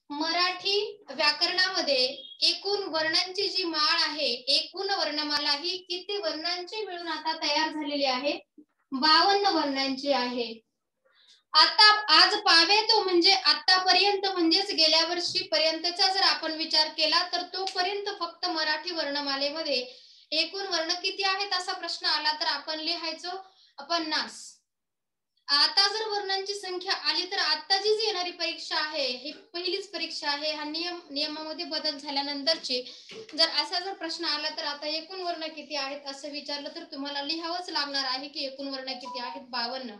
मराठी व्याकरणामध्ये एकूण वर्णांची जी माळ आहे, एकूण वर्णमाला ही किती वर्णांची मिळून आता तयार झालेली आहे? 52 वर्णांची आहे. आता आज पावे तो म्हणजे आतापर्यंत म्हणजेच गेल्या वर्षी पर्यंतचा जर आपण विचार केला तर तोपर्यंत फक्त मराठी वर्णमालेमध्ये एकूण वर्ण किती आहेत असा प्रश्न आला तर आपण लिहायचो 50. आता जर वर्णांची संख्या आली तर आताची जी येणारी परीक्षा आहे ही पहिलीच परीक्षा आहे. हा नियमामध्ये बदल झाल्यानंतरची जर असा जर प्रश्न आला तर आता एकूण वर्ण किती आहेत असं विचारलं तर तुम्हाला लिहावंच लागणार आहे की एकूण वर्ण किती आहेत? 52.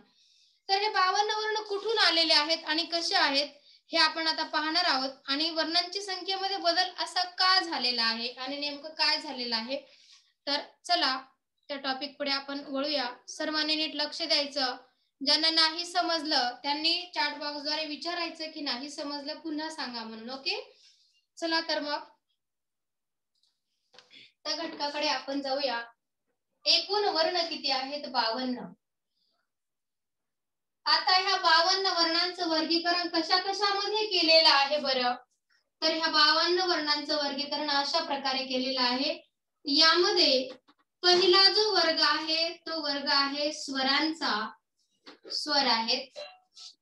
तर हे 52 वर्ण कुठून आलेले आहेत आणि कसे आहेत हे आपण आता पाहणार आहोत. आणि वर्णांची संख्येमध्ये बदल असा का झालेला आहे आणि नेमकं काय झालेलं आहे तर चला त्या टॉपिक पुढे आपण वळूया. सर्वांनी नीट लक्ष द्यायचं. ज्यांना नाही समजलं त्यांनी चॅट बॉक्सद्वारे विचारायचं की नाही समजलं पुन्हा सांगा म्हणून. ओके, चला तर मग त्या घटकाकडे आपण जाऊया. एकूण वर्ण किती आहेत? 52. आता ह्या 52 वर्णांचं वर्गीकरण कशा कशामध्ये केलेलं आहे बरं? तर ह्या 52 वर्णांचं वर्गीकरण अशा प्रकारे केलेलं आहे. यामध्ये पहिला जो वर्ग आहे तो वर्ग आहे स्वरांचा. स्वर आहेत.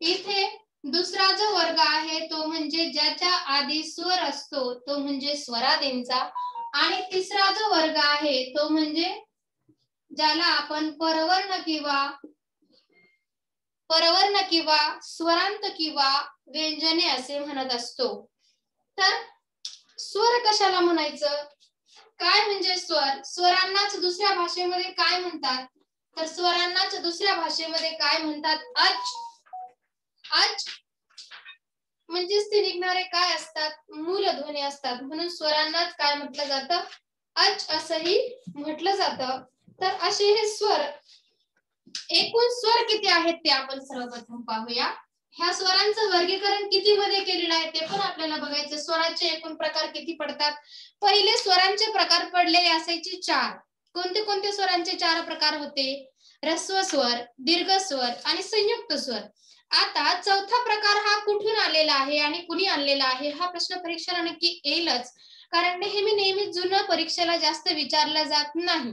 इथे दुसरा जो वर्ग आहे तो म्हणजे ज्याच्या आधी स्वर असतो तो म्हणजे स्वरादींचा. आणि तिसरा जो वर्ग आहे तो म्हणजे ज्याला आपण परवर्ण किंवा स्वरांत किंवा व्यंजने असे म्हणत असतो. तर स्वर कशाला म्हणायचं? काय म्हणजे स्वर? स्वरांनाच दुसऱ्या भाषेमध्ये काय म्हणतात? तर स्वरांनाच दुसऱ्या भाषेमध्ये काय म्हणतात? अच. अच म्हणजेच ते निघणारे काय असतात? मूलध्वनी असतात. म्हणून स्वरांनाच काय म्हटलं जातं? अच असंही म्हटलं जातं. तर असे हे स्वर, एकूण स्वर किती आहेत ते आपण सर्वप्रथम पाहूया. ह्या स्वरांचं वर्गीकरण किती मध्ये केलेलं आहे ते पण आपल्याला बघायचं. स्वरांचे एकूण प्रकार किती पडतात? पहिले स्वरांचे प्रकार पडलेले असायचे 4. कोणते कोणते स्वरांचे 4 प्रकार होते? ऱ्हस्व स्वर, दीर्घ स्वर आणि संयुक्त स्वर. आता चौथा प्रकार हा कुठून आलेला आहे आणि कुणी आणलेला आहे हा प्रश्न परीक्षेला नक्की येईलच, कारण नेहमी जुन्या परीक्षेला जास्त विचारला जात नाही.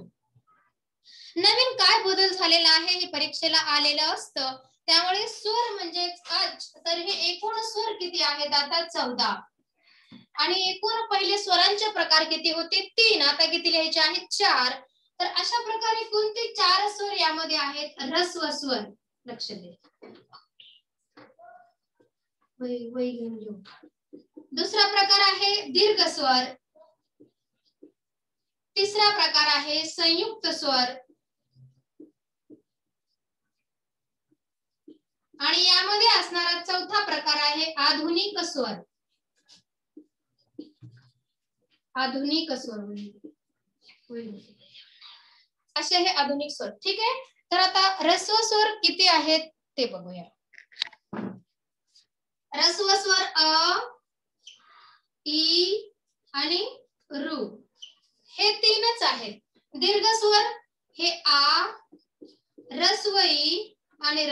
नवीन काय बदल झालेला आहे हे परीक्षेला आलेलं असतं. त्यामुळे स्वर म्हणजे अच. तर हे एकूण स्वर किती आहेत? आता 14. आणि एकूण पहिले स्वरांचे प्रकार किती होते? 3. आता किती लिहायचे आहेत? 4. तर अशा प्रकारे कोणते 4 स्वर यामध्ये आहेत? ऱ्हस्व स्वर. लक्ष दे. दुसरा प्रकार आहे दीर्घ स्वर. तिसरा प्रकार आहे संयुक्त स्वर. आणि यामध्ये असणारा चौथा प्रकार आहे आधुनिक स्वर. आधुनिक स्वर असे हे आधुनिक स्वर. ठीक आहे. तर आता ऱ्हस्व स्वर किती आहेत ते बघूया. ऱ्हस्व स्वर अ, ई आणि ऋ हे 3च आहेत. दीर्घ स्वर हे आ, ऱ्हस्व ई आणि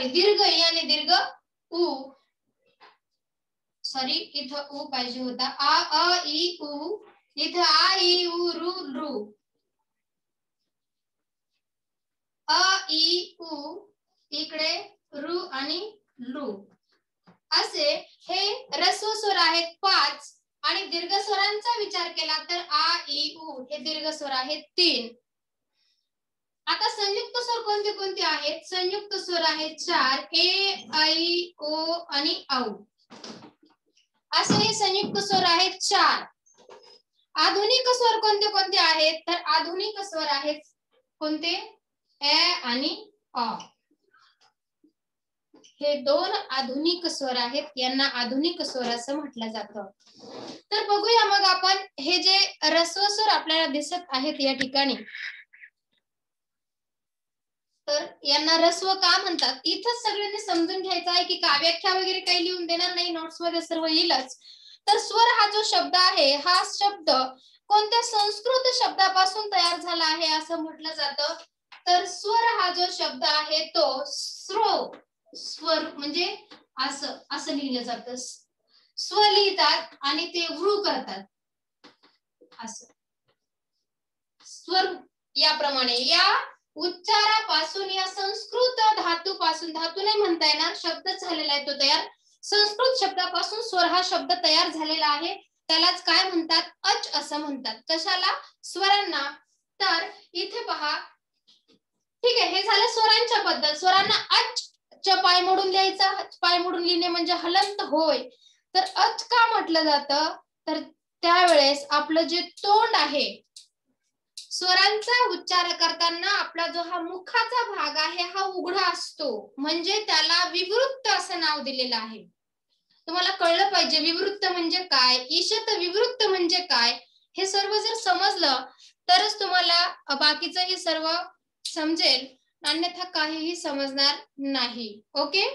दीर्घ ई आणि दीर्घ उ. इथं उ पाहिजे होता. आ, अ, ई, उ. इथं आ, ई, उ, ऋ. अ, ई, उ. इकडे ऋ आणि लू. असे हे ऱ्हस्व स्वर आहेत 5. आणि दीर्घ स्वरांचा विचार केला तर आ, ई, उ हे दीर्घ स्वर आहेत 3. आता संयुक्त स्वर कोणते कोणते आहेत? संयुक्त स्वर आहेत 4. ए, ऐ, ओ आणि औ. असे हे संयुक्त स्वर आहेत 4. आधुनिक स्वर कोणते कोणते आहेत? तर आधुनिक स्वर आहेत कोणते? ए आणि अ. हे 2 आधुनिक स्वर आहेत. यांना आधुनिक स्वर असं म्हटलं जातं. तर बघूया मग आपण हे जे ऱ्हस्व स्वर आपल्याला दिसत आहेत या ठिकाणी, तर यांना ऱ्हस्व का म्हणतात? इथंच सगळ्यांनी समजून घ्यायचं आहे की व्याख्या वगैरे काही लिहून देणार नाही, नोट्स मध्ये सर्व येईलच. तर स्वर हा जो शब्द आहे हा शब्द कोणत्या संस्कृत शब्दापासून तयार झाला आहे असं म्हटलं जातं? तर स्वर हा जो शब्द आहे तो स्वर म्हणजे असं लिहिलं जातं. स्वर लिहितात आणि ते वृ करतात. असं स्वर याप्रमाणे या उच्चारापासून, या संस्कृत धातूपासून, धातू नाही म्हणता येणार, शब्द झालेला आहे तो तयार, संस्कृत शब्दापासून स्वर हा शब्द तयार झालेला आहे. त्यालाच काय म्हणतात? अच असं म्हणतात. कशाला? स्वरांना. तर इथे पहा, ठीक आहे, हे झालं स्वरांच्या बद्दल. स्वरांना अच च पाय मोडून लिहायचा. पाय मोडून लिहिणे म्हणजे हलंत होय. तर अच का म्हटलं जातं? तर त्यावेळेस आपलं जे तोंड आहे, स्वरांचा उच्चार करताना आपला जो हा मुखाचा भाग आहे हा उघडा असतो, म्हणजे त्याला विवृत्त असं नाव दिलेलं आहे. तुम्हाला कळलं पाहिजे विवृत्त म्हणजे काय, ईशत विवृत्त म्हणजे काय, हे सर्व जर समजलं तरच तुम्हाला बाकीचं हे सर्व समजेल, अन्यथा काहीही समजणार नाही. ओके,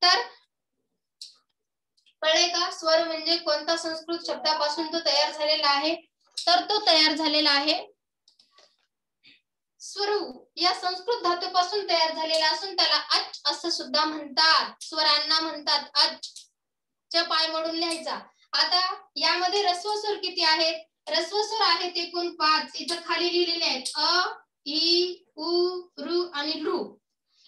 तर कळले का? स्वर म्हणजे कोणता संस्कृत शब्दापासून तो तयार झालेला आहे? तर तो तयार झालेला आहे स्वरू या संस्कृत धातूपासून तयार झालेला असून त्याला अच असं सुद्धा म्हणतात. स्वरांना म्हणतात अच. च पाय मोडून लिहायचा. आता यामध्ये ऱ्हस्व स्वर किती आहेत? ऱ्हस्व स्वर आहेत एकूण 5. इथं खाली लिहिलेले आहेत अ, इ, उ, ऋ आणि लृ.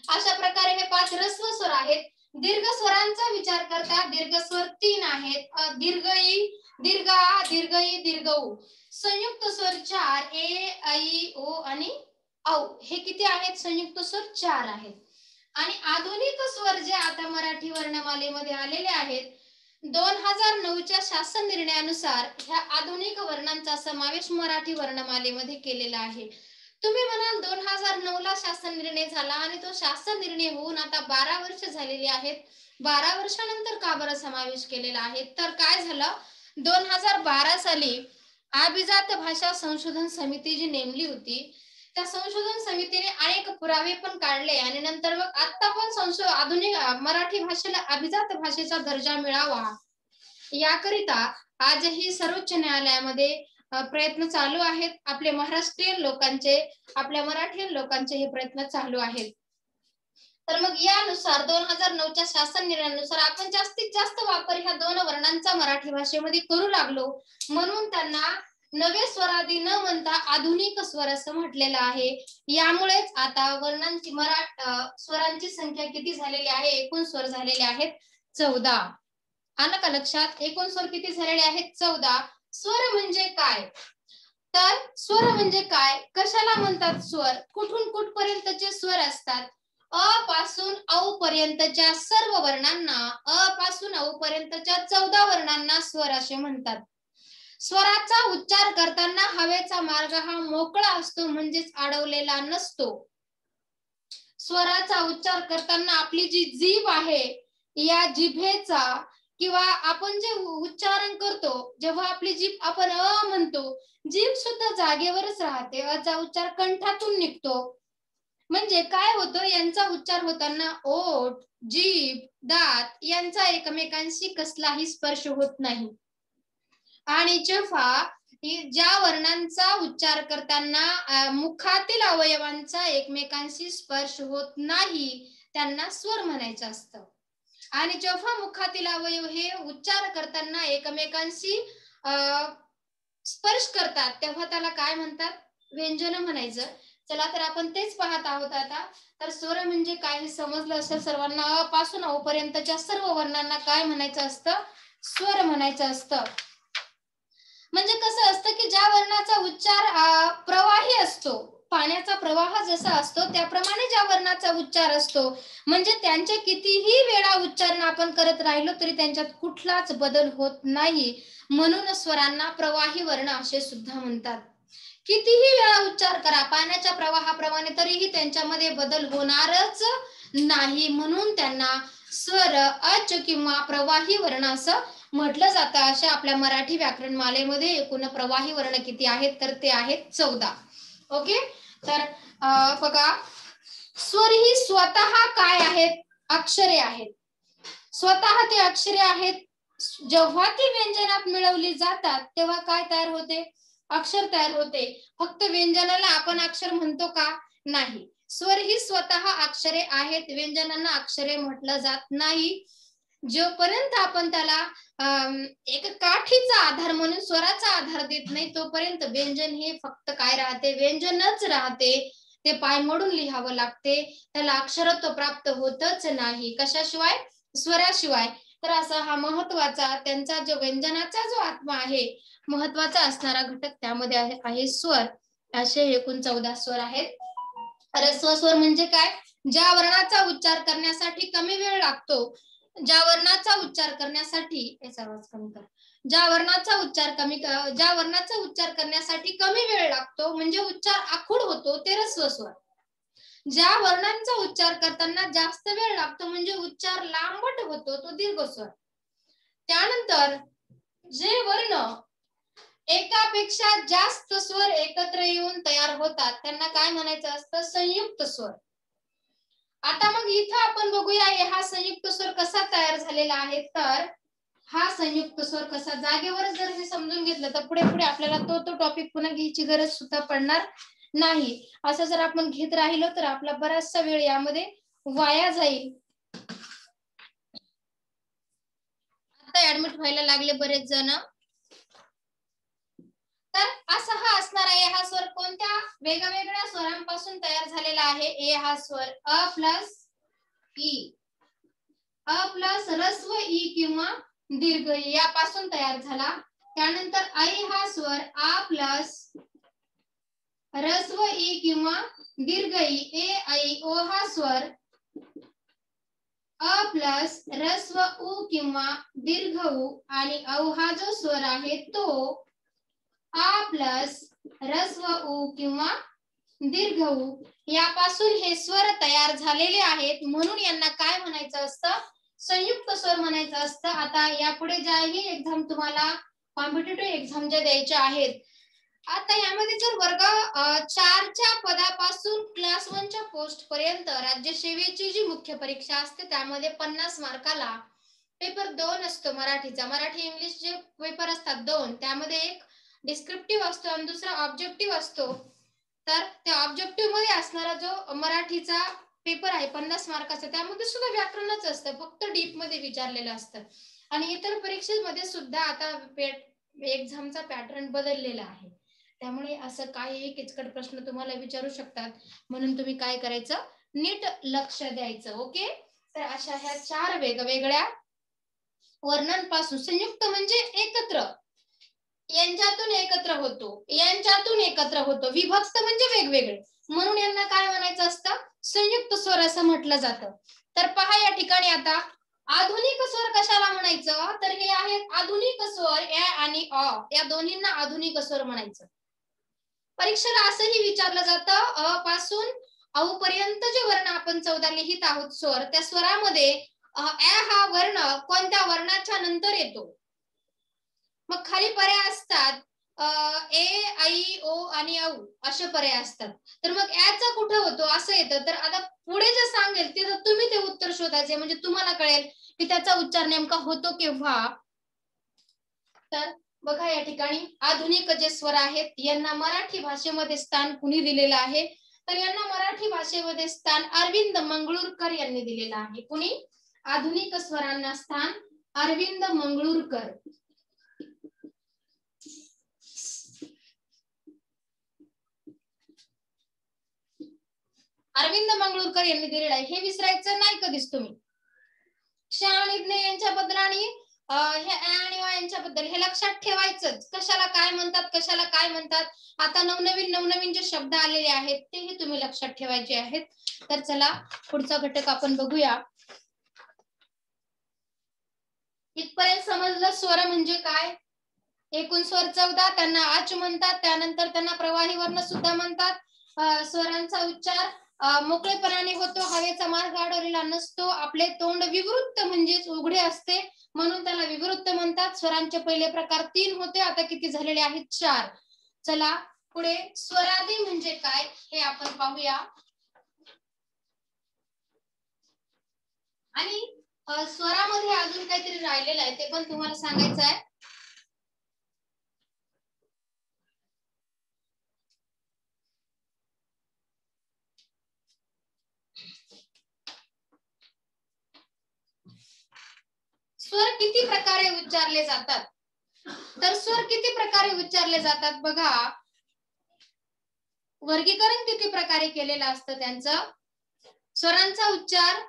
अशा प्रकारे हे 5 ऱ्हस्व स्वर आहेत. दीर्घ स्वरांचा विचार करता दीर्घ स्वर 3 आहेत. दीर्घ इ, दीर्घ आ, दीर्घ इ, दीर्घ उ. संयुक्त स्वर 4 ए, ऐ, ओ आणि औ. हे किती आहेत? संयुक्त स्वर 4 आहेत. आणि आधुनिक स्वर जे आता मराठी वर्णमालेमध्ये आलेले आहेत, 2009च्या शासन निर्णयानुसार ह्या आधुनिक वर्णांचा समावेश मराठी वर्णमालेमध्ये केलेला आहे. तुम्ही म्हणाल 2009ला शासन निर्णय झाला आणि तो शासन निर्णय होऊन आता 12 वर्ष झालेली आहेत, 12 वर्षानंतर का बरं समावेश केलेला आहे? तर काय झालं, 2012 साली अभिजात भाषा संशोधन समिती जी नेमली होती, त्या संशोधन समितीने अनेक पुरावे पण काढले आणि नंतर मग आता पण आधुनिक मराठी भाषेला अभिजात भाषेचा दर्जा मिळावा याकरिता आजही सर्वोच्च न्यायालयामध्ये प्रयत्न चालू आहेत. आपले महाराष्ट्रीयन लोकांचे, आपल्या मराठीयन लोकांचे हे प्रयत्न चालू आहेत. तर मग यानुसार 2009च्या शासन निर्णयानुसार आपण जास्तीत जास्त वापर ह्या 2 वर्णांचा मराठी भाषेमध्ये करू लागलो, म्हणून त्यांना नवे स्वरादी न म्हणता आधुनिक स्वर असं म्हटलेलं आहे. यामुळेच आता वर्णांची स्वरांची संख्या किती झालेली आहे? एकूण स्वर झालेले आहेत 14. आलं का लक्षात? एकूण स्वर किती झालेले आहेत? 14. स्वर म्हणजे काय? तर स्वर म्हणजे काय, कशाला म्हणतात स्वर, कुठून कुठपर्यंतचे स्वर असतात? अ पासून औ पर्यंतच्या सर्व वर्णांना, अ पासून औ पर्यंतच्या 14 वर्णांना स्वर असे म्हणतात. स्वराचा उच्चार करताना हवेचा मार्ग हा मोकळा असतो, म्हणजेच अडवलेला नसतो. स्वराचा उच्चार करताना आपली जी जीभ आहे, या जिभेचा किंवा आपण जे उच्चारण करतो, जेव्हा आपली जीभ आपण अ म्हणतो, जीभ सुद्धा जागेवरच राहते. अचा उच्चार कंठातून निघतो. म्हणजे काय होतं, यांचा उच्चार होताना ओठ, जीभ, दात यांचा एकमेकांशी कसलाही स्पर्श होत नाही. आणि जेव्हा ज्या वर्णांचा उच्चार करताना मुखातील अवयवांचा एकमेकांशी स्पर्श होत नाही, त्यांना स्वर म्हणायचं असतं. आणि जेव्हा मुखातील अवयव हे उच्चार करताना एकमेकांशी स्पर्श करतात, तेव्हा त्याला काय म्हणतात? व्यंजन म्हणायचं. चला तर आपण तेच पाहत आहोत आता. तर स्वर म्हणजे काय हे समजलं असेल सर्वांना. अ पासून औ पर्यंतच्या सर्व वर्णांना काय म्हणायचं असतं? स्वर म्हणायचं असतं. म्हणजे कसं असतं की ज्या वर्णाचा उच्चार प्रवाही असतो, पाण्याचा प्रवाह जसा असतो त्याप्रमाणे ज्या वर्णाचा उच्चार असतो, म्हणजे त्यांचे कितीही वेळा उच्चारण आपण करत राहिलो तरी त्यांच्यात कुठलाच बदल होत नाही, म्हणून स्वरांना प्रवाही वर्ण असे सुद्धा म्हणतात. कितीही वेळा उच्चार करा पाण्याच्या प्रवाहाप्रमाणे तरीही त्यांच्यामध्ये बदल होणारच नाही, म्हणून त्यांना स्वर, अच किंवा प्रवाही वर्ण असं म्हटलं जातं. अशा आपल्या मराठी व्याकरण मालेमध्ये एकूण प्रवाही वर्ण किती आहेत? तर ते आहेत 14. ओके, तर बघा, स्वर ही स्वतः काय आहेत? अक्षरे आहेत. स्वतः ते अक्षरे आहेत. जेव्हा ती व्यंजनात मिळवली जातात तेव्हा काय तयार होते? अक्षर तयार होते. फक्त व्यंजनाला आपण अक्षर म्हणतो का? नाही. स्वर ही स्वतः अक्षरे आहेत. व्यंजनांना अक्षरे म्हटलं जात नाही. जोपर्यंत आपण त्याला एक काठीचा आधार म्हणून स्वराचा आधार देत नाही तोपर्यंत व्यंजन हे फक्त काय राहते, व्यंजनच राहते. ते पाय मोडून लिहावं लागते, त्याला अक्षरत्व प्राप्त होतच नाही. कशाशिवाय? स्वराशिवाय. तर असा हा महत्वाचा त्यांचा जो व्यंजनाचा जो आत्मा आहे, महत्वाचा असणारा घटक त्यामध्ये आहे स्वर. असे एकूण 14 स्वर आहेत. ह्रस्व स्वर म्हणजे काय? ज्या वर्णाचा उच्चार करण्यासाठी कमी वेळ लागतो, ज्या वर्णाचा उच्चार करण्यासाठी ज्या वर्णाचा उच्चार करण्यासाठी कमी वेळ लागतो म्हणजे उच्चार आखूड होतो ते ह्रस्व स्वर. ज्या वर्णांचा उच्चार करताना जास्त वेळ लागतो म्हणजे उच्चार लांबट होतो तो दीर्घ स्वर. त्यानंतर जे वर्ण एकापेक्षा जास्त स्वर एकत्र येऊन तयार होतात त्यांना काय म्हणायचं असतं? संयुक्त स्वर. आता मग इथं आपण बघूया हा संयुक्त स्वर कसा तयार झालेला आहे. तर हा संयुक्त स्वर कसा, जागेवरच जर हे समजून घेतलं तर पुढे पुढे आपल्याला तो टॉपिक पुन्हा घ्यायची गरज सुद्धा पडणार नाही. असं जर आपण घेत राहिलो तर आपला बराचसा वेळ यामध्ये वाया जाईल. आता ऍडमिट व्हायला लागले बरेच जण. तर असा हा असणार आहे. हा स्वर कोणत्या वेगवेगळ्या स्वरांपासून तयार झालेला आहे? ए हा स्वर अ प्लस ई, अ प्लस ह्रस्व ई किंवा दीर्घ ई यापासून तयार झाला. त्यानंतर ऐ हा स्वर आ प्लस ह्रस्व ई किंवा दीर्घ ई, ए ऐ. ओ हा स्वर अ प्लस ह्रस्व उ किंवा दीर्घ उ आणि औ हा जो स्वर आहे तो आ प्लस ह्रस्व उ किंवा दीर्घ उ यापासून हे स्वर तयार झालेले आहेत. म्हणून यांना काय म्हणायचं असतं? संयुक्त स्वर म्हणायचं असतं. आता यापुढे ज्याही एक्झाम तुम्हाला कॉम्पिटिटिव्ह एक्झाम ज्या द्यायच्या आहेत, आता यामध्ये जर वर्ग 4च्या पदापासून क्लास 1च्या पोस्ट पर्यंत राज्य सेवेची जी मुख्य परीक्षा असते त्यामध्ये 50 मार्काला पेपर 2 असतो मराठीचा. मराठी इंग्लिश जे पेपर असतात 2, त्यामध्ये एक डिस्क्रिप्टिव्ह असतो आणि दुसरा ऑब्जेक्टिव्ह असतो. तर त्या ऑब्जेक्टिव्ह मध्ये असणारा जो मराठीचा पेपर आहे 50 मार्काचा, त्यामध्ये सुद्धा व्याकरणच असतं, फक्त डीप मध्ये विचारलेलं असतं. आणि इतर परीक्षेमध्ये सुद्धा आता एक्झामचा पॅटर्न बदललेला आहे. त्यामुळे असं काही किचकट प्रश्न तुम्हाला विचारू शकतात. म्हणून तुम्ही काय करायचं? नीट लक्ष द्यायचं. ओके. तर अशा ह्या 4 वेगवेगळ्या वर्णांपासून संयुक्त म्हणजे एकत्र, यांच्यातून एकत्र होतो, यांच्यातून एकत्र होतो. विभक्त म्हणजे वेगवेगळे, म्हणून यांना काय म्हणायचं असतं? संयुक्त स्वर असं म्हटलं जातं. तर पहा या ठिकाणी आता आधुनिक स्वर कशाला म्हणायचं? तर हे आहेत आधुनिक स्वर. ए आणि अ या दोन्हींना आधुनिक स्वर म्हणायचं. परीक्षेला असंही विचारलं जातं अ पासून औ पर्यंत जे वर्ण आपण 14 लिहित आहोत स्वर, त्या स्वरामध्ये अ हा वर्ण कोणत्या वर्णाच्या नंतर येतो? मग खाली पर्याय असतात ए, ऐ, ओ आणि औ असे पर्याय असतात. तर मग चा कुठे होतो असं येतं. तर आता पुढे जे सांगेल ते तुम्ही ते उत्तर शोधायचे, म्हणजे तुम्हाला कळेल की त्याचा उच्चार नेमका होतो केव्हा. तर बघा या ठिकाणी आधुनिक जे स्वर आहेत यांना मराठी भाषेमध्ये स्थान कुणी दिलेलं आहे? तर यांना मराठी भाषेमध्ये स्थान अरविंद मंगळूरकर यांनी दिलेलं आहे. कुणी? आधुनिक स्वरांना स्थान अरविंद मंगळूरकर. अरविंद मंगळूरकर यांनी दिलेलं आहे. हे विसरायचं नाही कधीच तुम्ही. क्ष आणि ज्ञ यांच्याबद्दल आणि हे आणि यांच्याबद्दल हे लक्षात ठेवायचंच. कशाला काय म्हणतात, कशाला काय म्हणतात. आता नवनवीन जे शब्द आलेले आहेत तेही तुम्ही लक्षात ठेवायचे आहेत. तर चला पुढचा घटक आपण बघूया. इथपर्यंत समजलं स्वर म्हणजे काय? एकूण स्वर 14, त्यांना आच म्हणतात. त्यानंतर त्यांना प्रवाही वर्ण सुद्धा म्हणतात. स्वरांचा उच्चार मोकळेपणाने होतो, हवेचा मार्ग अडवलेला नसतो. आपले तोंड विवृत्त म्हणजेच उघडे असते, म्हणून त्याला विवृत्त म्हणतात. स्वरांचे पहिले प्रकार 3 होते, आता किती झालेले आहेत? 4. चला पुढे स्वरादी म्हणजे काय हे आपण पाहूया. आणि स्वरामध्ये अजून काहीतरी राहिलेलं आहे ते पण तुम्हाला सांगायचं आहे. किती प्रकारे उच्चारले जातात? तर स्वर किती प्रकारे उच्चारले जातात बघा. वर्गीकरण किती प्रकारे केलेलं असतं त्यांचं. स्वरांचा उच्चार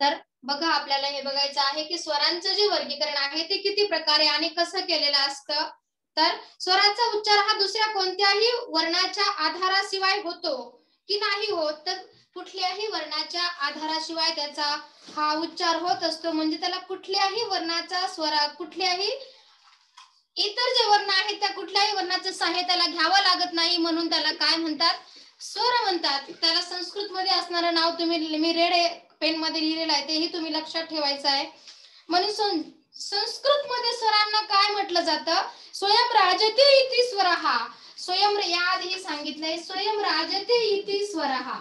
तर बघा आपल्याला हे बघायचं आहे की स्वरांचं जे वर्गीकरण आहे ते किती प्रकारे आणि कसं केलेलं असतं. तर स्वराचा उच्चार हा दुसऱ्या कोणत्याही वर्णाच्या आधाराशिवाय होतो की नाही होत, तर कुठल्याही वर्णाच्या आधाराशिवाय त्याचा हा उच्चार होत असतो. म्हणजे त्याला कुठल्याही वर्णाचा स्वर, कुठल्याही इतर जे वर्ण आहेत त्या कुठल्याही वर्णाचं सहाय्य त्याला घ्यावं लागत नाही, म्हणून त्याला काय म्हणतात, स्वर म्हणतात. त्याला संस्कृत मध्ये असणारं नाव तुम्ही, मी रेड पेन मध्ये लिहिलेलं आहे, तेही तुम्ही लक्षात ठेवायचं आहे. म्हणून संस्कृत मध्ये स्वरांना काय म्हटलं जातं, स्वयं राजते इति स्वरः. स्वयं याआधी सांगितलंय, स्वयं राजते इति स्वरः.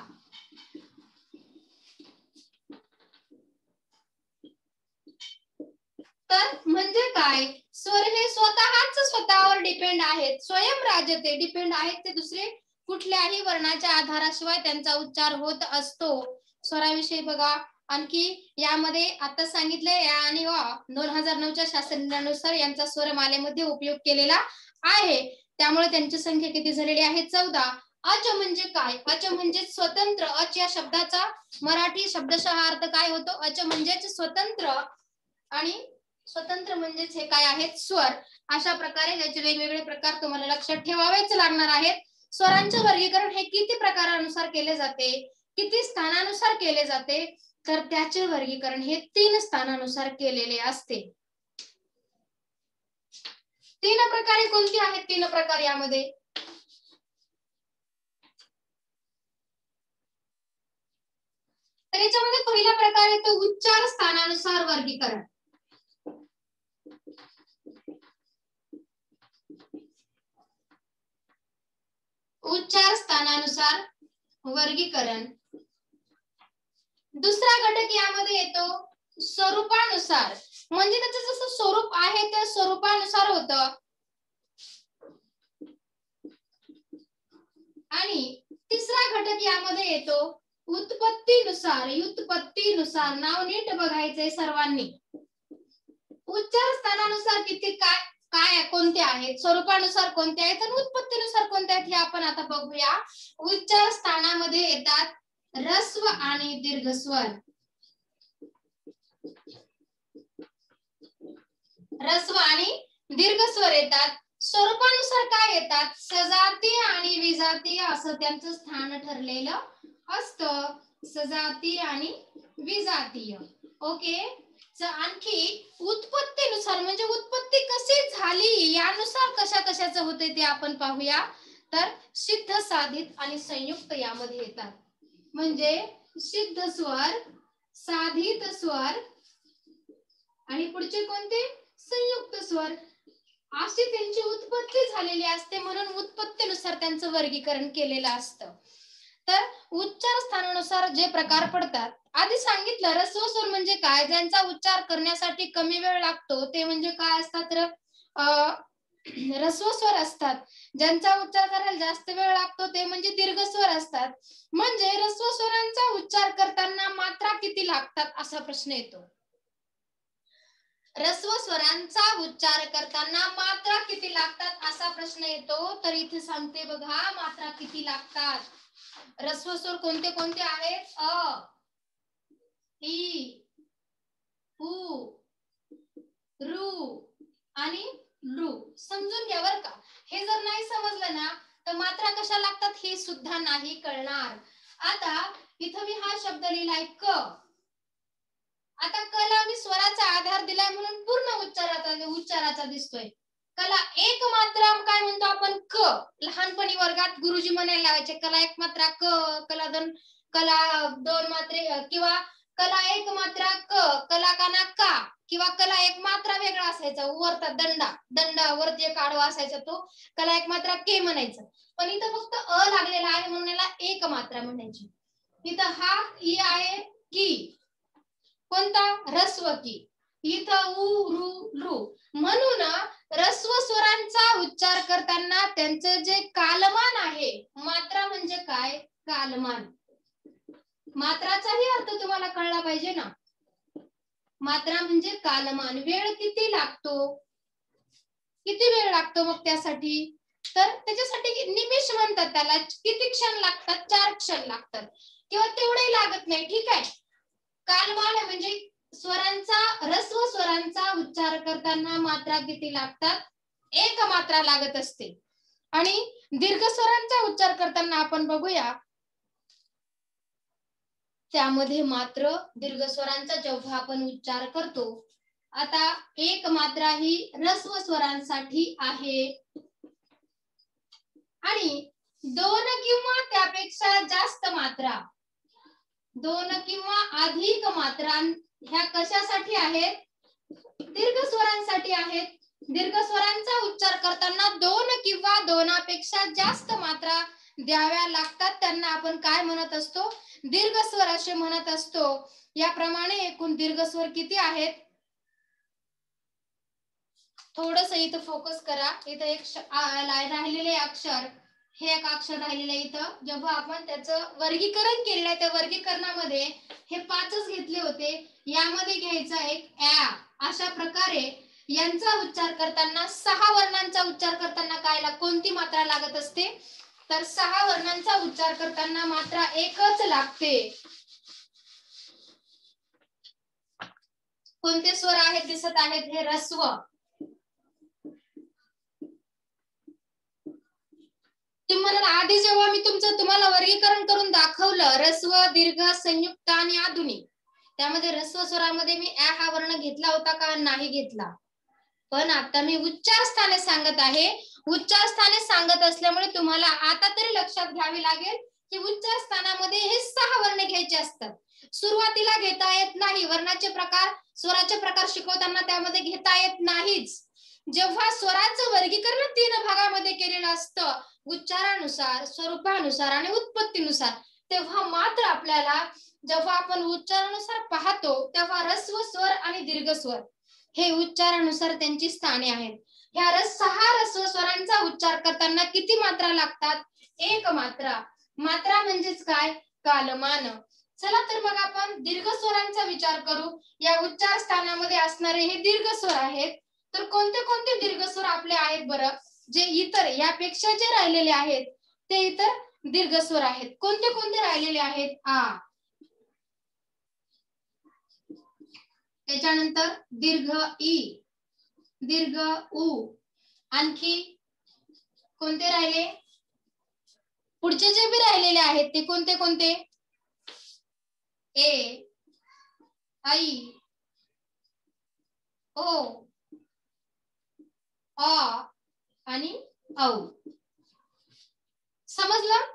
तर म्हणजे काय, स्वर हे स्वतःवर डिपेंड आहेत, स्वयं राजते डिपेंड आहेत, ते दुसरे कुठल्याही वर्णाच्या आधाराशिवाय त्यांचा उच्चार होत असतो. स्वराविषयी बघा आणखी यामध्ये आता सांगितलंय आणि 2009च्या शास्त्रज्ञानुसार यांचा स्वरमालेमध्ये उपयोग केलेला आहे. त्यामुळे त्यांची संख्या किती झालेली आहे, 14. अच म्हणजे काय, अच म्हणजे स्वतंत्र. अच या शब्दाचा मराठी शब्दशः अर्थ काय होतो, अच म्हणजेच स्वतंत्र, आणि स्वतंत्र म्हणजेच हे काय आहेत, स्वर. अशा प्रकारे याचे वेगवेगळे प्रकार तुम्हाला लक्षात ठेवावेच लागणार आहेत. स्वरांचे वर्गीकरण हे किती प्रकारानुसार केले जाते, किती स्थानानुसार केले जाते, तर त्याचे वर्गीकरण हे 3 स्थानानुसार केलेले असते. 3 प्रकारे कोणती आहेत, 3 प्रकार यामध्ये. तर याच्यामध्ये पहिला प्रकार येतो उच्चार स्थानानुसार वर्गीकरण. उच्चार स्थानानुसार वर्गीकरण. दुसरा घटक यामध्ये येतो स्वरूपानुसार, म्हणजे त्याचं जसं स्वरूप आहे त्या स्वरूपानुसार होतं. आणि तिसरा घटक यामध्ये येतो उत्पत्तीनुसार. व्युत्पत्तीनुसार नाव नीट बघायचंय सर्वांनी. उच्चार स्थानानुसार किती काय कोणते आहेत, स्वरूपानुसार कोणते आहेत आणि उत्पत्तीनुसार कोणते आहेत हे आपण आता बघूया. उच्चार स्थानामध्ये येतात ऱ्हस्व आणि दीर्घ स्वर. ऱ्हस्व आणि दीर्घ स्वर येतात. स्वरूपानुसार काय येतात, सजातीय आणि विजातीय असं त्यांचं स्थान ठरलेलं असतं. सजातीय आणि विजातीय. ओके. आणखी उत्पत्तीनुसार म्हणजे उत्पत्ती कशी झाली यानुसार कशा कशाचं होते ते आपण पाहूया. तर सिद्ध, साधित आणि संयुक्त यामध्ये येतात. म्हणजे सिद्ध स्वर, साधित स्वर आणि पुढचे कोणते, संयुक्त स्वर, अशी त्यांची उत्पत्ती झालेली असते. म्हणून उत्पत्तीनुसार त्यांचं वर्गीकरण केलेलं असतं. तर उच्चार स्थानानुसार जे प्रकार पडतात, आधी सांगितलं ऱ्हस्व स्वर म्हणजे काय, ज्यांचा उच्चार करण्यासाठी कमी वेळ लागतो ते म्हणजे काय असतात, तर ऱ्हस्व स्वर असतात. ज्यांचा उच्चार करायला जास्त वेळ लागतो ते म्हणजे दीर्घ स्वर असतात. म्हणजे ऱ्हस्व स्वरांचा उच्चार करताना मात्रा किती लागतात असा प्रश्न येतो. ऱ्हस्व स्वरांचा उच्चार करताना मात्रा किती लागतात असा प्रश्न येतो. तर इथे सांगते बघा मात्रा किती लागतात. ऱ्हस्व स्वर कोणते कोणते आहेत, अ, ई, उ, ऋ आणि लृ. समजून घ्या बर का. हे जर नाही समजलं ना तर मात्रा कशा लागतात हे सुद्धा नाही कळणार. आता इथं मी हा शब्द लिहिलाय क. आता कला मी स्वराचा आधार दिलाय म्हणून पूर्ण उच्चाराचा दिसतोय. कला एक मात्रा काय म्हणतो आपण क. लहानपणी वर्गात गुरुजी म्हणायला लावायचे कला एक मात्रा क, कला दोन मात्रे किंवा कला एक मात्रा क, कला काना का, किंवा कला एक मात्रा वेगळा असायचा वरता दंडा वरती एक आडवा असायचा तो कला एक मात्रा के म्हणायचं. पण इथं फक्त अ लागलेला आहे म्हणून याला एक मात्रा म्हणायची. इथं हा ई आहे की, कोणता ऱ्हस्व की. इथं उ रु रू म्हणून ऱ्हस्व स्वरांचा उच्चार करताना त्यांचं जे कालमान आहे, मात्रा म्हणजे काय कालमान, मात्राचाही अर्थ तुम्हाला कळला पाहिजे ना. मात्रा म्हणजे कालमान. वेळ किती लागतो, किती वेळ लागतो मग त्यासाठी, तर त्याच्यासाठी निमिष म्हणतात त्याला. किती क्षण लागतात, 4 क्षण लागतात किंवा तेवढे लागत नाही. ठीक आहे. कालमान म्हणजे स्वरांचा ऱ्हस्व स्वरांचा उच्चार करताना मात्रा किती लागतात, एक मात्रा लागत असते. आणि दीर्घ स्वरांचा उच्चार करताना आपण बघूया त्यामध्ये मात्र दीर्घ स्वरांचा जेव्हा आपण उच्चार करतो, आता एक मात्रा ही ऱ्हस्व स्वरांसाठी आहे आणि 2 किंवा त्यापेक्षा जास्त मात्रा, 2 किंवा अधिक मात्रा ह्या कशासाठी आहेत, दीर्घ स्वरांसाठी आहेत. दीर्घ स्वरांचा उच्चार करताना 2 किंवा 2पेक्षा जास्त मात्रा द्याव्या लागतात. त्यांना आपण काय म्हणत असतो, दीर्घ स्वर असे म्हणत असतो. याप्रमाणे एकूण दीर्घ स्वर किती आहेत, थोडस इथं फोकस करा. इथं एक राहिलेले अक्षर, हे एक अक्षर राहिलेलं आहे. इथं जेव्हा आपण त्याचं वर्गीकरण केलेलं आहे, त्या वर्गीकरणामध्ये हे 5च घेतले होते. यामध्ये घ्यायचा एक ऍ. अशा प्रकारे यांचा उच्चार करताना 6 वर्णांचा उच्चार करताना काय कोणती मात्रा लागत असते, तर 6 वर्णांचा उच्चार करताना मात्रा एकच लागते. कोणते स्वर आहेत दिसत आहेत, हे ऱ्हस्व. आधी जेव्हा मी तुम्हाला वर्गीकरण करून दाखवलं ऱ्हस्व, दीर्घ, संयुक्त आणि आधुनिक, त्यामध्ये ऱ्हस्व स्वरामध्ये मी ऍ हा वर्ण घेतला होता का, नाही घेतला. पण आता मी उच्चार स्थाने सांगत आहे. उच्चार स्थाने सांगत असल्यामुळे तुम्हाला आता तरी लक्षात घ्यावी लागेल की उच्चार स्थानामध्ये हे 6 वर्ण घ्यायचे असतात. सुरुवातीला घेता येत नाही. वर्णाचे प्रकार, स्वराचे प्रकार शिकवताना त्यामध्ये घेता येत नाहीच. जेव्हा स्वराचं वर्गीकरण 3 भागामध्ये केलेलं असतं, उच्चारानुसार, स्वरूपानुसार आणि उत्पत्तीनुसार, तेव्हा मात्र आपल्याला जेव्हा आपण उच्चारानुसार पाहतो तेव्हा ऱ्हस्व स्वर आणि दीर्घ स्वर हे उच्चारानुसार त्यांची स्थाने आहेत. ह्या 6 ऱ्हस्व स्वरांचा उच्चार करताना किती मात्रा लागतात, एक मात्रा. मात्रा म्हणजेच काय, कालमान. चला तर मग आपण दीर्घ स्वरांचा विचार करू. या उच्चार स्थानामध्ये असणारे हे दीर्घ स्वर आहेत. तर कोणते कोणते दीर्घ स्वर आपले आहेत बरं, जे इतर यापेक्षा जे राहिलेले आहेत ते इतर दीर्घ स्वर आहेत. कोणते कोणते राहिलेले आहेत, आ, त्याच्यानंतर दीर्घ ई, दीर्घ उ, आणखी कोणते राहिले, पुढचे जे बी राहिलेले आहेत ते कोणते कोणते, ए, आई, ओ, अ आणि औ. समजलं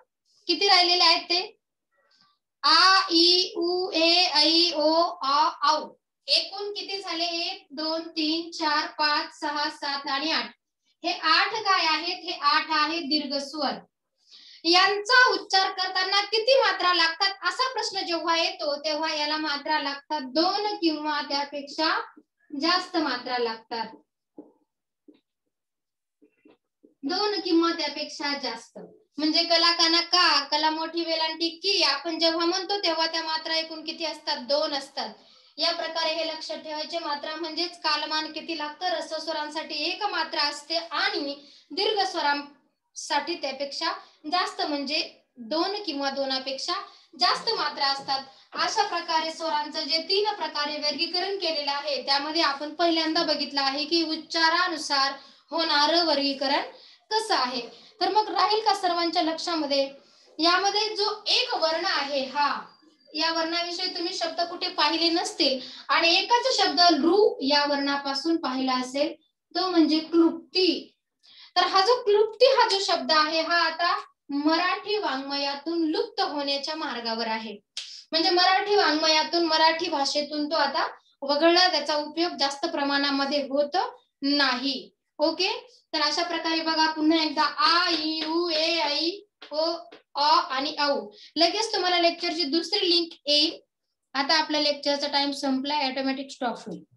किती राहिलेले आहेत ते, आ, ई, उ, ए, ऐ, ओ, अ, औ. एकूण किती झाले, 1 2 3 4 5 6 7 आणि 8. हे 8 काय आहेत, हे 8 आहेत दीर्घ स्वर. यांचा उच्चार करताना किती मात्रा लागतात असा प्रश्न जेव्हा येतो तेव्हा याला मात्रा लागतात 2 किंवा त्यापेक्षा जास्त मात्रा लागतात. 2 किंवा त्यापेक्षा जास्त म्हणजे कला काना का, कला मोठी वेलांटी की, आपण जेव्हा म्हणतो तेव्हा त्या मात्रा एकूण किती असतात, 2 असतात. या प्रकारे हे लक्षात ठेवायचे. मात्रा म्हणजेच कालमान किती लागतं. ऱ्हस्व स्वरांसाठी 1 मात्रा असते आणि दीर्घ स्वरांसाठी त्यापेक्षा जास्त म्हणजे 2 किंवा 2पेक्षा जास्त मात्रा असतात. अशा प्रकारे स्वरांचं जे 3 प्रकारे वर्गीकरण केलेलं आहे त्यामध्ये आपण पहिल्यांदा बघितलं आहे की उच्चारानुसार होणारं वर्गीकरण कसं आहे. तर मग राहील का सर्वांच्या लक्षामध्ये, यामध्ये जो एक वर्ण आहे हा या वर्णाविषयी तुम्ही शब्द कुठे पाहिले नसतील आणि एकच शब्द लृ या वर्णापासून पाहिला असेल, तो म्हणजे क्लृप्ती. तर हा जो क्लृप्ती हा जो शब्द आहे हा आता मराठी वाङ्मयातून लुप्त होण्याच्या मार्गावर आहे. म्हणजे मराठी वाङ्मयातून, मराठी भाषेतून तो आता वगळला, त्याचा उपयोग जास्त प्रमाणामध्ये होत नाही. ओके, तर अशा प्रकारे बघा पुन्हा एकदा आ, इ, उ, ए, ऐ, ओ, अ आणि औ. लगेच तुम्हाला लेक्चरची दुसरी लिंक येईल. आता आपल्या लेक्चरचा टाइम संपलाय, ऑटोमॅटिक स्टॉप होईल.